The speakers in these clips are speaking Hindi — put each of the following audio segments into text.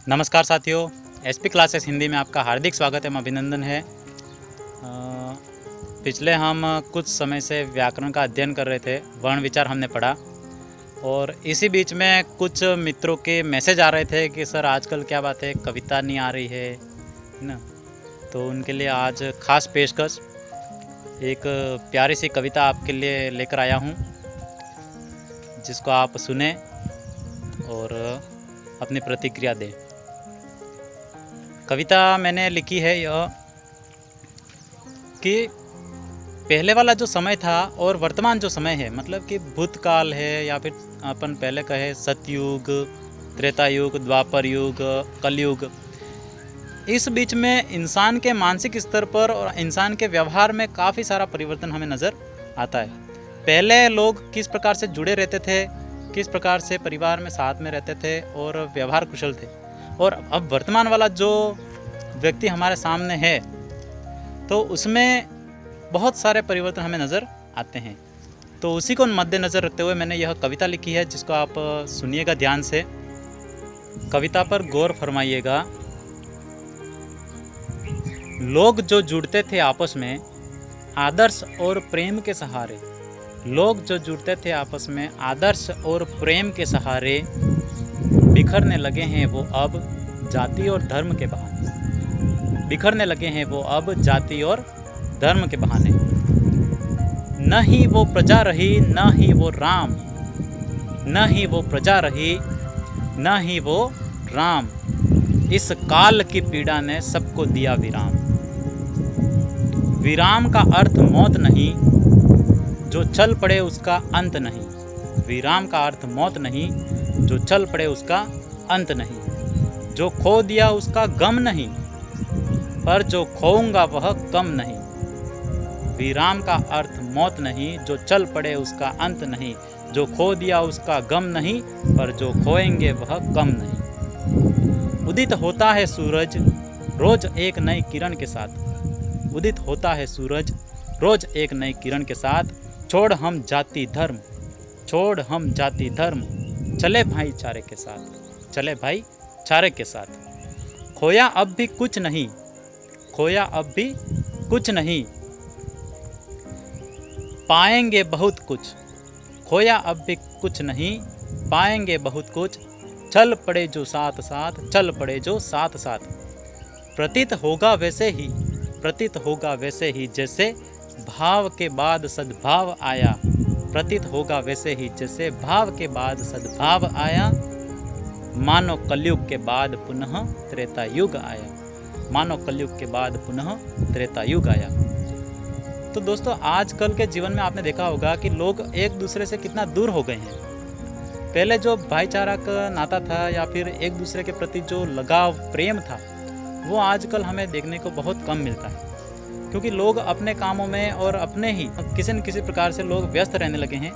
नमस्कार साथियों, एसपी क्लासेस हिंदी में आपका हार्दिक स्वागत एवं अभिनंदन है। पिछले हम कुछ समय से व्याकरण का अध्ययन कर रहे थे, वर्ण विचार हमने पढ़ा और इसी बीच में कुछ मित्रों के मैसेज आ रहे थे कि सर आजकल क्या बात है, कविता नहीं आ रही है ना। तो उनके लिए आज खास पेशकश एक प्यारी सी कविता आपके लिए लेकर आया हूँ, जिसको आप सुने और अपनी प्रतिक्रिया दें। कविता मैंने लिखी है यह कि पहले वाला जो समय था और वर्तमान जो समय है, मतलब कि भूतकाल है या फिर अपन पहले कहे सतयुग, त्रेता युग, द्वापर युग, कलयुग, इस बीच में इंसान के मानसिक स्तर पर और इंसान के व्यवहार में काफ़ी सारा परिवर्तन हमें नज़र आता है। पहले लोग किस प्रकार से जुड़े रहते थे, किस प्रकार से परिवार में साथ में रहते थे और व्यवहार कुशल थे, और अब वर्तमान वाला जो व्यक्ति हमारे सामने है तो उसमें बहुत सारे परिवर्तन हमें नज़र आते हैं। तो उसी को मद्देनज़र रखते हुए मैंने यह कविता लिखी है, जिसको आप सुनिएगा ध्यान से। कविता पर गौर फरमाइएगा। लोग जो जुड़ते थे आपस में आदर्श और प्रेम के सहारे, लोग जो जुड़ते थे आपस में आदर्श और प्रेम के सहारे, बिखरने लगे हैं वो अब जाति और धर्म के बहाने, बिखरने लगे हैं वो अब जाति और धर्म के बहाने। न ही वो प्रजा रही न ही वो राम, न ही वो प्रजा रही न ही वो राम, इस काल की पीड़ा ने सबको दिया विराम। विराम का अर्थ मौत नहीं, जो चल पड़े उसका अंत नहीं। विराम का अर्थ मौत नहीं, जो चल पड़े उसका अंत नहीं। जो खो दिया उसका गम नहीं, पर जो खोऊंगा वह कम नहीं। विराम का अर्थ मौत नहीं, जो चल पड़े उसका अंत नहीं। जो खो दिया उसका गम नहीं, पर जो खोएंगे वह कम नहीं। उदित होता है सूरज रोज एक नई किरण के साथ, उदित होता है सूरज रोज एक नई किरण के साथ। छोड़ हम जाति धर्म, छोड़ हम जाति धर्म, चले भाईचारे के साथ, चले भाईचारे के साथ। खोया अब भी कुछ नहीं, खोया अब भी कुछ नहीं, पाएंगे बहुत कुछ। खोया अब भी कुछ नहीं, पाएंगे बहुत कुछ। चल पड़े जो साथ साथ, चल पड़े जो साथ साथ। प्रतीत होगा वैसे ही, प्रतीत होगा वैसे ही जैसे भाव के बाद सद्भाव आया। प्रतीत होगा वैसे ही जैसे भाव के बाद सद्भाव आया। मानो कलयुग के बाद पुनः त्रेता युग आया, मानो कलयुग के बाद पुनः त्रेता युग आया। तो दोस्तों, आजकल के जीवन में आपने देखा होगा कि लोग एक दूसरे से कितना दूर हो गए हैं। पहले जो भाईचारा का नाता था या फिर एक दूसरे के प्रति जो लगाव प्रेम था, वो आजकल हमें देखने को बहुत कम मिलता है, क्योंकि लोग अपने कामों में और अपने ही किसी न किसी प्रकार से लोग व्यस्त रहने लगे हैं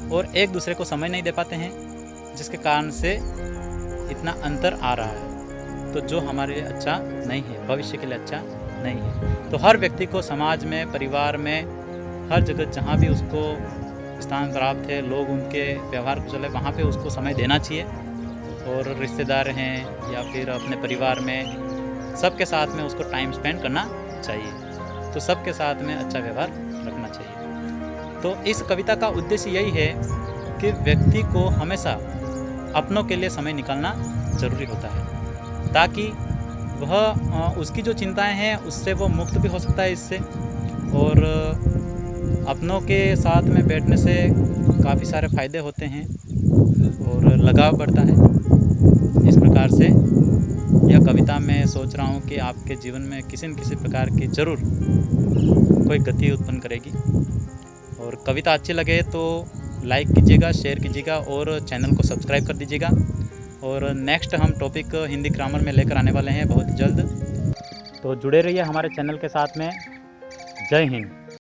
और एक दूसरे को समय नहीं दे पाते हैं, जिसके कारण से इतना अंतर आ रहा है। तो जो हमारे लिए अच्छा नहीं है, भविष्य के लिए अच्छा नहीं है। तो हर व्यक्ति को समाज में, परिवार में, हर जगह जहाँ भी उसको स्थान प्राप्त है, लोग उनके व्यवहार कुशल है, वहाँ पे उसको समय देना चाहिए। और रिश्तेदार हैं या फिर अपने परिवार में, सबके साथ में उसको टाइम स्पेंड करना चाहिए। तो सबके साथ में अच्छा व्यवहार रखना चाहिए। तो इस कविता का उद्देश्य यही है कि व्यक्ति को हमेशा अपनों के लिए समय निकालना ज़रूरी होता है, ताकि वह उसकी जो चिंताएं हैं उससे वो मुक्त भी हो सकता है इससे। और अपनों के साथ में बैठने से काफ़ी सारे फ़ायदे होते हैं और लगाव बढ़ता है। इस प्रकार से यह कविता मैं सोच रहा हूँ कि आपके जीवन में किसी न किसी प्रकार की ज़रूर कोई गति उत्पन्न करेगी। और कविता अच्छी लगे तो लाइक कीजिएगा, शेयर कीजिएगा और चैनल को सब्सक्राइब कर दीजिएगा। और नेक्स्ट हम टॉपिक हिंदी ग्रामर में लेकर आने वाले हैं बहुत जल्द। तो जुड़े रहिए हमारे चैनल के साथ में। जय हिंद।